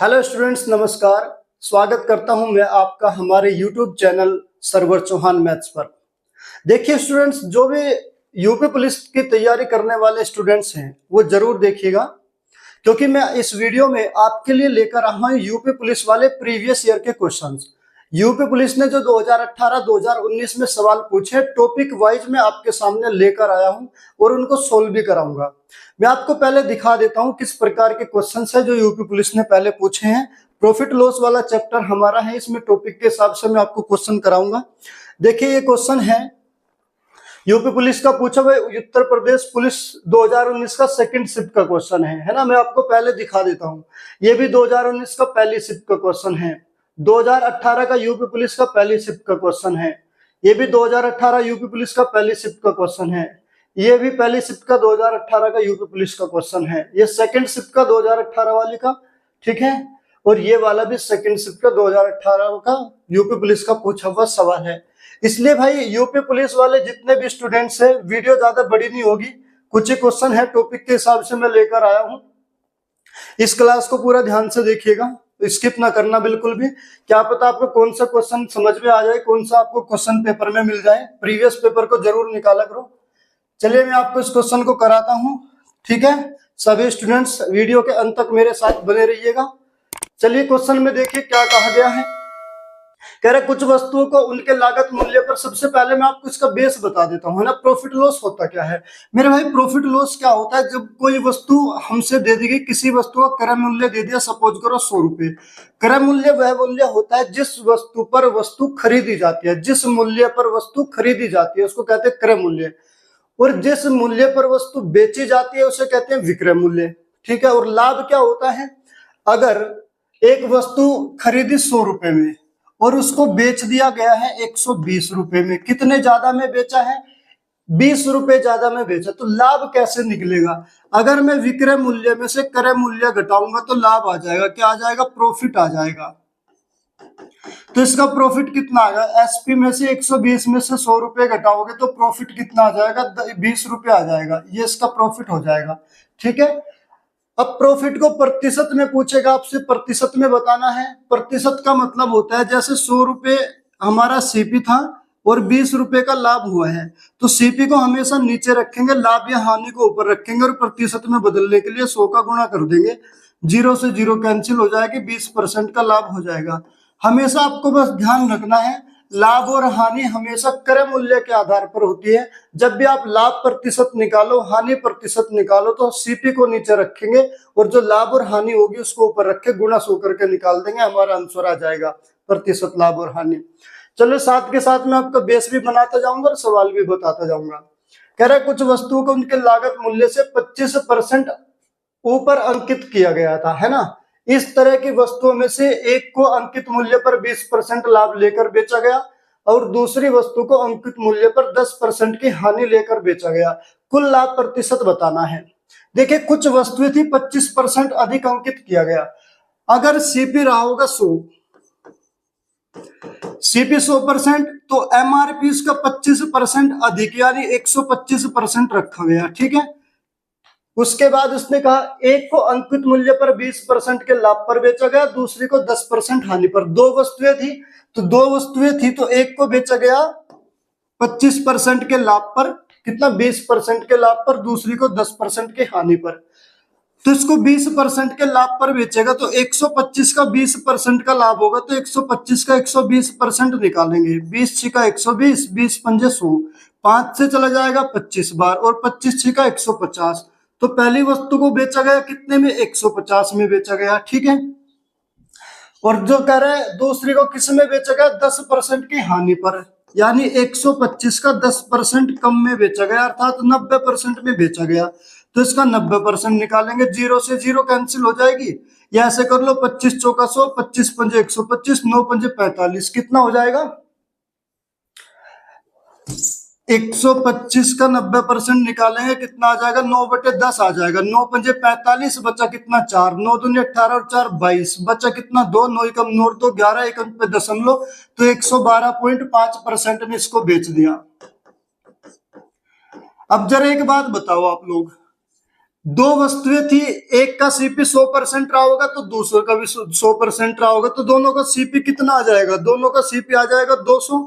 Hello students, नमस्कार। स्वागत करता हूं मैं आपका हमारे YouTube channel Sarwar Chauhan maths पर। देखिए स्टूडेंट्स, जो भी यूपी पुलिस की तैयारी करने वाले स्टूडेंट्स हैं वो जरूर देखिएगा, क्योंकि मैं इस वीडियो में आपके लिए लेकर आया हूं यूपी पुलिस वाले प्रीवियस ईयर के क्वेश्चंस। यूपी पुलिस ने जो 2018-2019 में सवाल पूछे, टॉपिक वाइज मैं आपके सामने लेकर आया हूं और उनको सोल्व भी कराऊंगा। मैं आपको पहले दिखा देता हूं किस प्रकार के क्वेश्चंस है जो यूपी पुलिस ने पहले पूछे हैं। प्रॉफिट लॉस वाला चैप्टर हमारा है, इसमें टॉपिक के हिसाब से मैं आपको क्वेश्चन कराऊंगा। देखिए ये क्वेश्चन है यूपी पुलिस का, पूछा हुआ उत्तर प्रदेश पुलिस 2019 का सेकंड शिफ्ट का क्वेश्चन है ना। मैं आपको पहले दिखा देता हूं, ये भी 2019 का पहली शिफ्ट का क्वेश्चन है। 2018 का यूपी पुलिस का पहली शिफ्ट का क्वेश्चन है। ये भी 2018 यूपी पुलिस का पहली शिफ्ट का क्वेश्चन है। ये भी पहली शिफ्ट का 2018 का यूपी पुलिस का क्वेश्चन है। ये सेकंड शिफ्ट का 2018 वाली का, ठीक है। और ये वाला भी सेकंड शिफ्ट का 2018 का यूपी पुलिस का पूछा हुआ सवाल है। इसलिए भाई यूपी पुलिस वाले जितने भी स्टूडेंट्स हैं, वीडियो ज्यादा बड़ी नहीं होगी, कुछ ही क्वेश्चन है टॉपिक के हिसाब से मैं लेकर आया हूं। इस क्लास को पूरा ध्यान से देखिएगा, स्किप ना करना बिल्कुल भी। क्या पता आपको कौन सा क्वेश्चन समझ में आ जाए, कौन सा आपको क्वेश्चन पेपर में मिल जाए। प्रीवियस पेपर को जरूर निकाला करो। चलिए मैं आपको इस क्वेश्चन को कराता हूं, ठीक है। सभी स्टूडेंट्स वीडियो के अंत तक मेरे साथ बने रहिएगा। चलिए क्वेश्चन में देखिए क्या कहा गया है। कह रहे कुछ वस्तुओं को उनके लागत मूल्य पर, सबसे पहले मैं आपको इसका बेस बता देता हूं, है ना। प्रॉफिट लॉस होता क्या है मेरे भाई? प्रॉफिट लॉस क्या होता है? जब कोई वस्तु हमसे दे दी गई, किसी वस्तु का क्रय मूल्य दे दिया, सपोज करो 100 रुपए। क्रय मूल्य वह मूल्य होता है जिस वस्तु पर वस्तु खरीदी जाती है, जिस मूल्य पर वस्तु खरीदी जाती है उसको कहते हैं क्रय मूल्य। और जिस मूल्य पर वस्तु बेची जाती है उसे कहते हैं विक्रय मूल्य, ठीक है। और लाभ क्या होता है? अगर एक वस्तु खरीदी 100 रुपए में और उसको बेच दिया गया है 120 रुपए में, कितने ज्यादा में बेचा है? 20 रुपए ज्यादा में बेचा, तो लाभ कैसे निकलेगा? अगर मैं विक्रय मूल्य में से क्रय मूल्य घटाऊंगा तो लाभ आ जाएगा। क्या आ जाएगा? प्रॉफिट आ जाएगा। तो इसका प्रॉफिट कितना आएगा? एसपी में से 120 में से 100 रुपए घटाओगे तो प्रॉफिट कितना आ जाएगा? 20 रुपए आ जाएगा। ये इसका प्रॉफिट हो जाएगा, ठीक है। अब प्रॉफिट को प्रतिशत में पूछेगा आपसे, प्रतिशत में बताना है। प्रतिशत का मतलब होता है जैसे 100 रुपए हमारा सीपी था और 20 रुपए का लाभ हुआ है, तो सीपी को हमेशा नीचे रखेंगे, लाभ या हानि को ऊपर रखेंगे और प्रतिशत में बदलने के लिए 100 का गुणा कर देंगे। 0 से 0 कैंसिल हो जाएगी, 20% का लाभ हो जाएगा। हमेशा आपको बस ध्यान रखना है, लाभ और हानि हमेशा क्रय मूल्य के आधार पर होती है। जब भी आप लाभ प्रतिशत निकालो, हानि प्रतिशत निकालो, तो सीपी को नीचे रखेंगे और जो लाभ और हानि होगी उसको ऊपर रख के गुणा 100 करके निकाल देंगे, हमारा आंसर आ जाएगा प्रतिशत लाभ और हानि। चलो साथ के साथ मैं आपका बेस भी बनाता जाऊंगा और सवाल भी बताता जाऊंगा। कह रहा है कुछ वस्तुओं को उनके लागत मूल्य से 25% ऊपर अंकित किया गया था, है ना। इस तरह की वस्तुओं में से एक को अंकित मूल्य पर 20% लाभ लेकर बेचा गया और दूसरी वस्तु को अंकित मूल्य पर 10% की हानि लेकर बेचा गया। कुल लाभ प्रतिशत बताना है। देखिए कुछ वस्तुएं थी 25% अधिक अंकित किया गया। अगर सीपी रहा होगा 100, सीपी 100%, तो एमआरपी इसका 25% अधिक यानी 125% रखा गया, ठीक है। उसके बाद उसने कहा एक को अंकित मूल्य पर 20% के लाभ पर बेचा गया, दूसरी को 10% हानि पर। दो वस्तुएं थी तो एक को बेचा गया 25% के लाभ पर, कितना? 20% के लाभ पर, दूसरी को 10% के हानि पर। तो इसको 20% के लाभ पर बेचेगा तो 125 का 20% का लाभ होगा, तो 125 का 120% निकालेंगे। 20 छिका 120, 20 पंजे 100, 5 से चला जाएगा 25 बार और 25 छिका 150। तो पहली वस्तु को बेचा गया कितने में? 150 में बेचा गया, ठीक है। और जो कह रहे हैं दूसरी को किस में बेचा गया? 10% की हानि पर, यानी 125 का 10% कम में बेचा गया, अर्थात 90% में बेचा गया। तो इसका 90% निकालेंगे, 0 से 0 कैंसिल हो जाएगी। या ऐसे कर लो 25 चौका 100, 25 पंजे 125, 9 पंजे 45, कितना हो जाएगा? 125 का 90% निकालेंगे, कितना आ जाएगा? 9/10 आ जाएगा। 9 पंजे 45, बचा कितना? 4, 9 दूनी 18 और 4 22, बचा कितना? 2, 9 एकम 9 2 11, एक अंक पे दशमलव, तो 112.5% में इसको बेच दिया। अब जरा एक बात बताओ आप लोग, दो वस्तुएं थी, एक का सीपी 100% रहा होगा तो दूसरे का भी 100% रहा होगा, तो दोनों का सीपी कितना आ जाएगा? दोनों का सीपी आ जाएगा 200।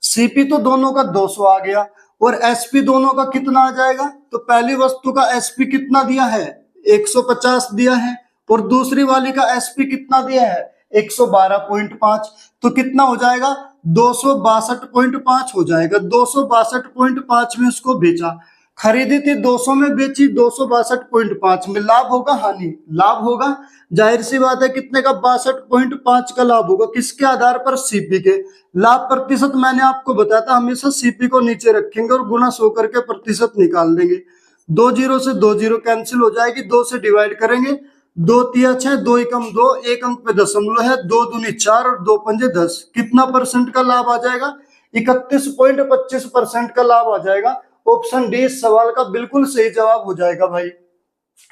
सीपी तो दोनों का 200 आ गया, और एसपी दोनों का कितना आ जाएगा? तो पहली वस्तु का एसपी कितना दिया है? 150 दिया है, और दूसरी वाली का एसपी कितना दिया है? 112.5। तो कितना हो जाएगा? 262.5 हो जाएगा। 262.5 में उसको बेचा। खरीदी थी 200 में, बेची 262.5 में। लाभ होगा हानि? लाभ होगा। जाहिर सी बात है, कितने का? 62.5 का लाभ होगा। किसके आधार पर? सीपी के। लाभ प्रतिशत मैंने आपको बताया था, हमेशा सीपी को नीचे रखेंगे और गुणा 100 करके प्रतिशत निकाल देंगे। 2 जीरो से 2 जीरो कैंसिल हो जाएगी, 2 से डिवाइड करेंगे, 2 तिया 6, 2 एकम 2, एक अंक पे दशमलव है, 2 दूनी 4 और 2 पंजे 10। कितना परसेंट का लाभ आ जाएगा? 31.25% का लाभ आ जाएगा। ऑप्शन डी इस सवाल का बिल्कुल सही जवाब हो जाएगा भाई।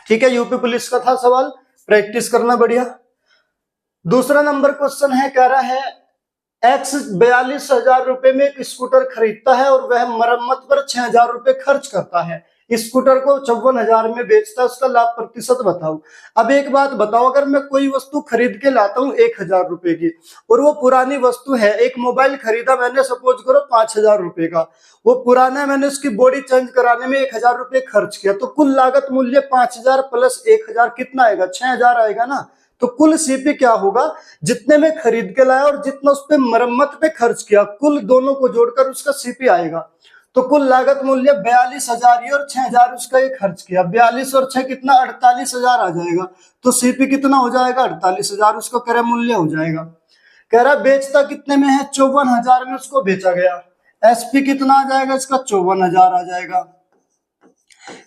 ठीक है, यूपी पुलिस का था सवाल, प्रैक्टिस करना बढ़िया। दूसरा नंबर क्वेश्चन है, कह रहा है एक्स 42,000 रुपए में एक स्कूटर खरीदता है और वह मरम्मत पर 6,000 रुपए खर्च करता है। स्कूटर को 54,000 में बेचता है, उसका लाभ प्रतिशत बताओ। अब एक बात बताओ, अगर मैं कोई वस्तु खरीद के लाता हूँ 1,000 रुपए की, और वो पुरानी वस्तु है, एक मोबाइल खरीदा मैंने सपोज करो 5,000 रुपए का, वो पुराना है, मैंने उसकी बॉडी चेंज कराने में 1,000 रुपए खर्च किया, तो कुल लागत मूल्य 5,000 प्लस 1,000 कितना आएगा? 6,000 आएगा ना। तो कुल सीपी क्या होगा? जितने में खरीद के लाया और जितना उस पे मरम्मत पे खर्च किया, कुल दोनों को जोड़कर उसका सीपी आएगा। तो कुल लागत मूल्य 42,000 ही, और 6,000 उसका ये खर्च किया। 42 और 6 कितना? 48,000 आ जाएगा। तो सीपी कितना हो जाएगा? 48,000 उसका क्रय मूल्य हो जाएगा। कह रहा बेचता कितने में है? 54,000 में उसको बेचा गया। एसपी कितना आ जाएगा इसका? 54,000 आ जाएगा।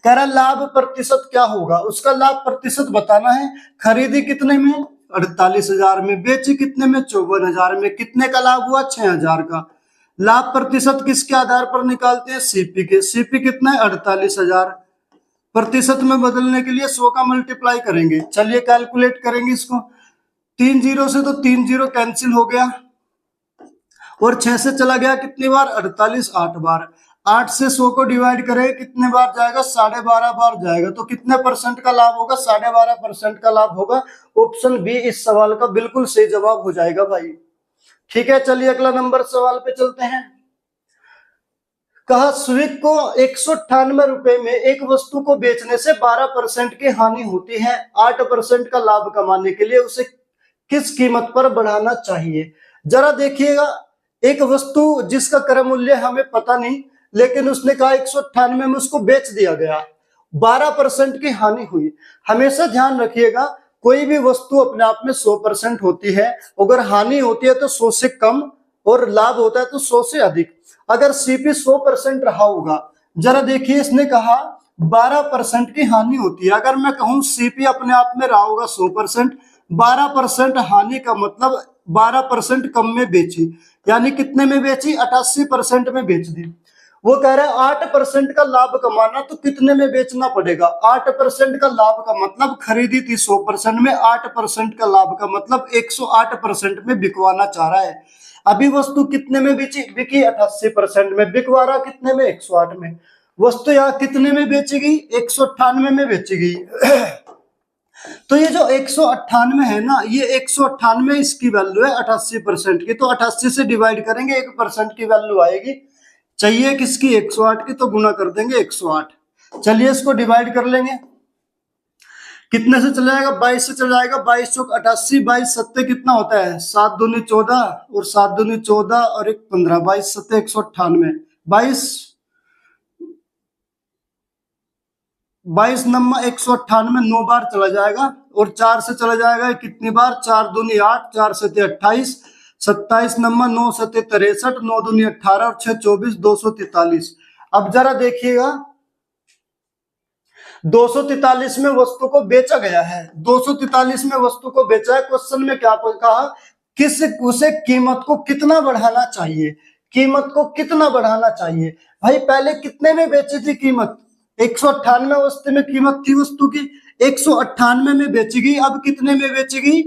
कह रहा लाभ प्रतिशत क्या होगा? उसका लाभ प्रतिशत बताना है। खरीदी कितने में? 48,000 में। बेची कितने में? 54,000 में। कितने का लाभ हुआ? 6,000 का। लाभ प्रतिशत किसके आधार पर निकालते हैं? सीपी के। सीपी कितना है? 48,000। प्रतिशत में बदलने के लिए 100 का मल्टीप्लाई करेंगे। चलिए कैलकुलेट करेंगे इसको। 3 जीरो से तो 3 जीरो कैंसिल हो गया, और 6 से चला गया कितनी बार? 48 8 बार। 8 से 100 को डिवाइड करें, कितने बार जाएगा? 12.5 बार जाएगा। तो कितने परसेंट का लाभ होगा? 12.5% का लाभ होगा। ऑप्शन बी इस सवाल का बिल्कुल सही जवाब हो जाएगा भाई। ठीक है, चलिए अगला नंबर सवाल पे चलते हैं। कहा स्विक को 198 रुपए में एक वस्तु को बेचने से 12% की हानि होती है। 8% का लाभ कमाने के लिए उसे किस कीमत पर बढ़ाना चाहिए? जरा देखिएगा, एक वस्तु जिसका क्रय मूल्य हमें पता नहीं, लेकिन उसने कहा 198 में उसको बेच दिया गया, 12% की हानि हुई। हमेशा ध्यान रखिएगा, कोई भी वस्तु अपने आप में 100% होती है, अगर हानि होती है तो 100 से कम, और लाभ होता है तो 100 से अधिक। अगर सीपी 100% रहा होगा, जरा देखिए इसने कहा 12% की हानि होती है। अगर मैं कहूं सीपी अपने आप में रहा होगा 100%, 12% हानि का मतलब 12% कम में बेची, यानी कितने में बेची? 88% में बेच दी। वो कह रहा है 8% का लाभ कमाना, तो कितने में बेचना पड़ेगा? 8% का लाभ का मतलब खरीदी थी 100% में, 8% का लाभ का मतलब 108% में बिकवाना चाह रहा है। अभी वस्तु कितने में बिकी? 88% में। बिकवा रहा कितने में? 108 में। वस्तु यहाँ कितने में बेचेगी? 198 में बेचेगी। तो ये जो 198 है ना, ये 198 इसकी वैल्यू है 88% की, तो 88 से डिवाइड करेंगे, 1% की वैल्यू आएगी। चाहिए किसकी? 108 की, तो गुना कर देंगे 108। चलिए इसको डिवाइड कर लेंगे। कितने से चला जाएगा? 22 से चला जाएगा। 22 चौक 88, 22 सत्ते कितना होता है? 7 दूनी 14, और 7 दूनी 14 और 1 15, 22 सत्ते 198। 22 नंबर 198 9 बार चला जाएगा, और 4 से चला जाएगा कितनी बार? 4 दूनी 8, 4 सत्ते 28, 27 नंबर 9 सत्ते 63, 9 दूनी 18 और 6 24, 243। अब जरा देखिएगा, 243 में वस्तु को बेचा गया है। 243 में वस्तु को बेचा है। क्वेश्चन में क्या कहा? किस उसे कीमत को कितना बढ़ाना चाहिए? कीमत को कितना बढ़ाना चाहिए? भाई पहले कितने में बेची थी कीमत? 198 वस्तु में कीमत थी वस्तु की, 198 में बेचेगी। अब कितने में बेचेगी?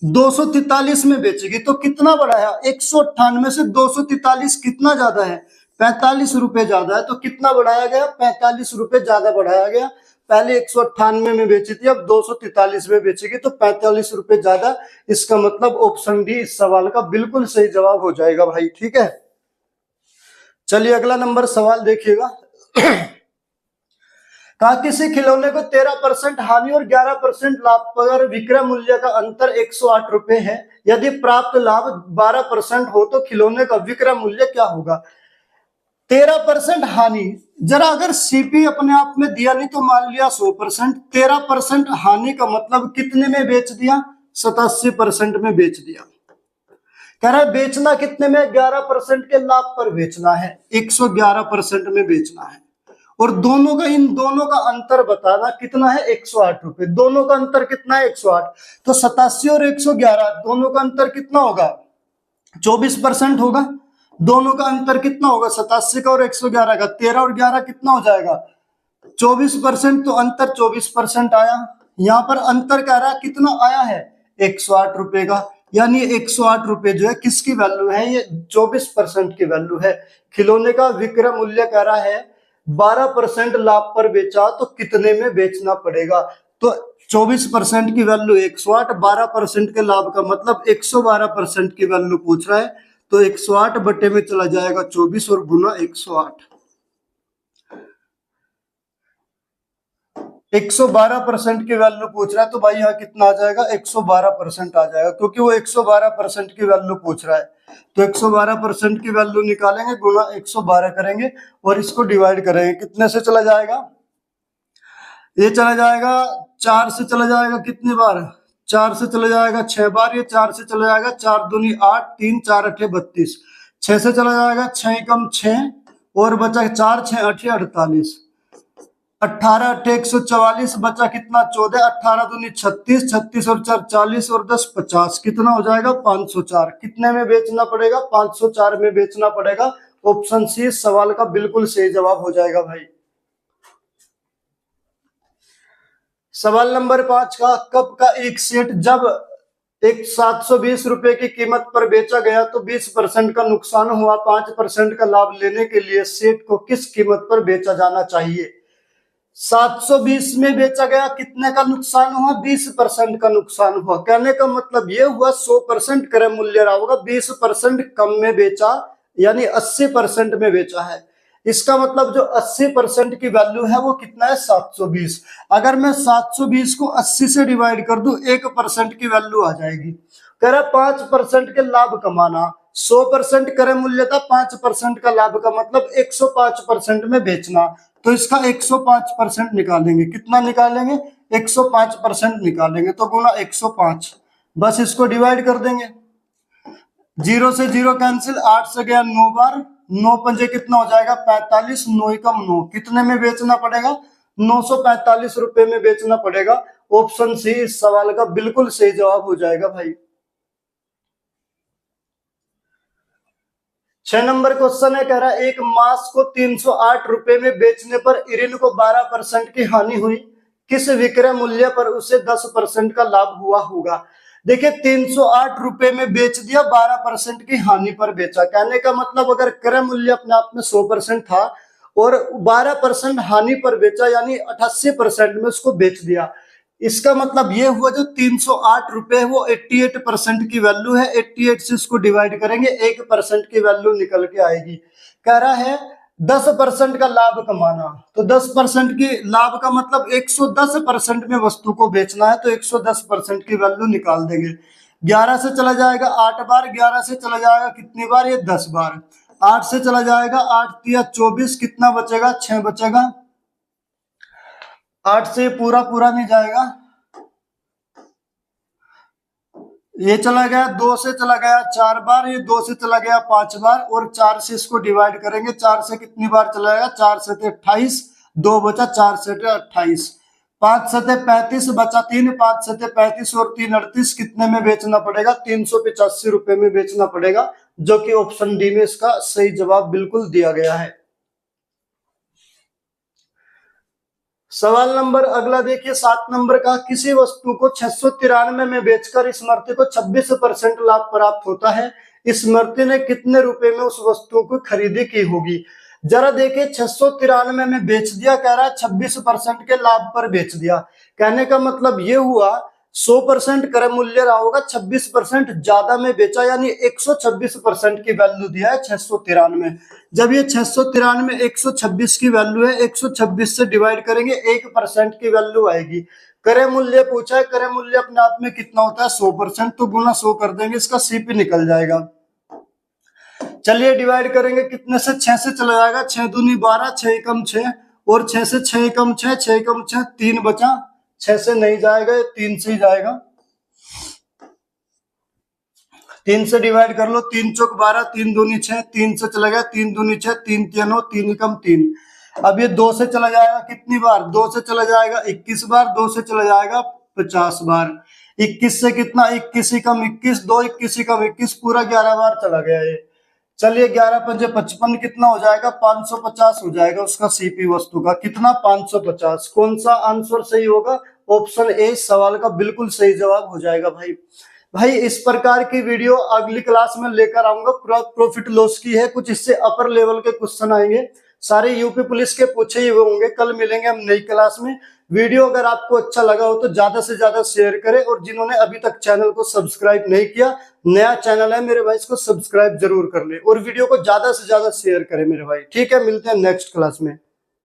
243 में बेचेगी। तो कितना बढ़ाया? 198 से 243 कितना ज्यादा है? 45 रुपए ज्यादा है। तो कितना बढ़ाया गया? 45 रुपए ज्यादा बढ़ाया गया। पहले 198 में बेची थी, अब 243 में बेचेगी, तो 45 रुपए ज्यादा। इसका मतलब ऑप्शन डी इस सवाल का बिल्कुल सही जवाब हो जाएगा भाई। ठीक है, चलिए अगला नंबर सवाल देखिएगा। कहा किसी खिलौने को 13% हानि और 11% लाभ पर विक्रय मूल्य का अंतर 108 रुपए है। यदि प्राप्त लाभ 12% हो तो खिलौने का विक्रय मूल्य क्या होगा। 13% हानि, जरा अगर सीपी अपने आप में दिया नहीं तो मान लिया 100%, 13% हानि का मतलब कितने में बेच दिया, 87% में बेच दिया। कह रहा है बेचना कितने में, 11% के लाभ पर बेचना है, 111% में बेचना है। और दोनों का, इन दोनों का अंतर बताना कितना है, 108 रुपए। दोनों का अंतर कितना है, 108। तो 87 और 111 दोनों का अंतर कितना होगा, 24% होगा। दोनों का अंतर कितना होगा, 87 का और 111 का, 13 और 11 कितना हो जाएगा, 24%। तो अंतर 24% आया। यहाँ पर अंतर कह रहा है कितना आया है, 108 रुपए का। यानी 108 रुपए जो है किसकी वैल्यू है, ये 24% की वैल्यू है। खिलौने का विक्रय मूल्य कह रहा है 12% लाभ पर बेचा तो कितने में बेचना पड़ेगा। तो 24% की वैल्यू 108, 12% के लाभ का मतलब 112% की वैल्यू पूछ रहा है। तो 108 बटे में चला जाएगा 24 और गुना 108। 112% की वैल्यू पूछ रहा है, तो भाई यहाँ कितना आ जाएगा, 112% आ जाएगा, क्योंकि वो 112% की वैल्यू पूछ रहा है। तो 112% की वैल्यू निकालेंगे, गुना 112 करेंगे और इसको डिवाइड करेंगे। कितने से चला जाएगा, ये चला जाएगा 4 से चला जाएगा, कितनी बार, 4 से चला जाएगा 6 बार, ये 4 से चला जाएगा 4 दूनी 8, 3 4 8 32, 6 से चला जाएगा 6 कम 6 और बचा 4 6 8 48, 18 8 144 बचा कितना 14, 18 दूनी 36, 36 और 4 40 और 10 50, कितना हो जाएगा 504। कितने में बेचना पड़ेगा, 504 में बेचना पड़ेगा। ऑप्शन सी सवाल का बिल्कुल सही जवाब हो जाएगा भाई। सवाल नंबर 5 का, कप का एक सेट जब एक 720 रुपए की कीमत पर बेचा गया तो 20% का नुकसान हुआ, 5% का लाभ लेने के लिए सेट को किस कीमत पर बेचा जाना चाहिए। 720 में बेचा गया, कितने का नुकसान हुआ, 20% का नुकसान हुआ। कहने का मतलब ये हुआ 100% क्रय मूल्य रहा होगा, 20% कम में बेचा, यानी 80% में बेचा है। इसका मतलब जो 80% की वैल्यू है वो कितना है, 720। अगर मैं 720 को 80 से डिवाइड कर दूं 1% की वैल्यू आ जाएगी। कह रहा 5% के लाभ कमाना, 100% क्रय मूल्य था, 5% का लाभ का मतलब 105% में बेचना। तो इसका 105% निकालेंगे, कितना निकालेंगे, 105% निकालेंगे, तो गुना 105, बस इसको डिवाइड कर देंगे। 0 से 0 कैंसिल, 8 से गया 9 बार, 9 पंजे कितना हो जाएगा 45, 9 कम 9, कितने में बेचना पड़ेगा, 945 रुपए में बेचना पड़ेगा। ऑप्शन सी इस सवाल का बिल्कुल सही जवाब हो जाएगा भाई। 6 नंबर क्वेश्चन है, कह रहा है एक मास को 308 रुपए में बेचने पर इरिन को 12% की हानि हुई, किस विक्रय मूल्य पर उसे 10% का लाभ हुआ होगा। देखिए 308 रुपए में बेच दिया, 12% की हानि पर बेचा। कहने का मतलब अगर क्रय मूल्य अपने आप में 100% था और 12% हानि पर बेचा, यानी 88% में उसको बेच दिया। इसका मतलब ये हुआ जो 308 रुपए है वो 88% की वैल्यू है। 88 से इसको डिवाइड करेंगे, 1% की वैल्यू निकल के आएगी। कह रहा है 10% का लाभ कमाना, तो 10% की लाभ का मतलब 110% में वस्तु को बेचना है, तो 110% की वैल्यू निकाल देंगे। 11 से चला जाएगा 8 बार, 11 से चला जाएगा कितनी बार, ये 10 बार। 8 से चला जाएगा 8 तिया 24, कितना बचेगा 6 बचेगा। 8 से पूरा पूरा नहीं जाएगा, ये चला गया 2 से चला गया 4 बार, ये 2 से चला गया 5 बार और 4 से इसको डिवाइड करेंगे। 4 से कितनी बार चला गया, 4 से 28, 2 बचा, 4 से 28, 5 से 35 बचा 3, 5 से 35 और 3 38, कितने में बेचना पड़ेगा, 385 रुपए में बेचना पड़ेगा, जो कि ऑप्शन डी में इसका सही जवाब बिल्कुल दिया गया है। सवाल नंबर अगला देखिए 7 नंबर का, किसी वस्तु को 693 में बेचकर स्मृति को 26% लाभ प्राप्त होता है, स्मृति ने कितने रुपए में उस वस्तु को खरीदी की होगी। जरा देखिए 693 में बेच दिया, कह रहा है 26% के लाभ पर बेच दिया। कहने का मतलब ये हुआ 100% क्रय मूल्य रहा होगा, 26% ज्यादा में बेचा, यानी 126% की वैल्यू दिया है 693। जब ये 693 126 की वैल्यू है, 126 से डिवाइड करेंगे 1% की वैल्यू आएगी। क्रय मूल्य पूछा है, क्रय मूल्य अपने आप में कितना होता है 100%, तो गुना 100 कर देंगे, इसका सीपी निकल जाएगा। चलिए डिवाइड करेंगे कितने से, 6 से चला जाएगा, 6 दूनी 12, 6 एकम 6, और 6 से 6 एकम 6, 6 एकम 6, 3 बचा, 6 से नहीं जाएगा, 3 से ही जाएगा। 3 से डिवाइड कर लो, 3 चौक 12, 3 दूनी 6, 3 से चला गया, 3 दूनी 6, 3 तीन 3 एकम 3। अब ये 2 से चला जाएगा कितनी बार, 2 से चला जाएगा 21 बार, 2 से चला जाएगा 50 बार। 21 से कितना, 21 एकम 21, 2 21 एकम 21, पूरा 11 बार चला गया ये। चलिए 11 पंजे 55, कितना हो जाएगा 550 हो जाएगा उसका सीपी वस्तु का, कितना 550। कौन सा आंसर सही होगा, ऑप्शन ए सवाल का बिल्कुल सही जवाब हो जाएगा भाई इस प्रकार की वीडियो अगली क्लास में लेकर आऊंगा, प्रॉफिट लॉस की है, कुछ इससे अपर लेवल के क्वेश्चन आएंगे, सारे यूपी पुलिस के पूछे ही हुए होंगे। कल मिलेंगे हम नई क्लास में। वीडियो अगर आपको अच्छा लगा हो तो ज्यादा से ज्यादा शेयर करें, और जिन्होंने अभी तक चैनल को सब्सक्राइब नहीं किया, नया चैनल है मेरे भाई, इसको सब्सक्राइब जरूर कर ले, और वीडियो को ज्यादा से ज्यादा शेयर करें मेरे भाई। ठीक है, मिलते हैं नेक्स्ट क्लास में।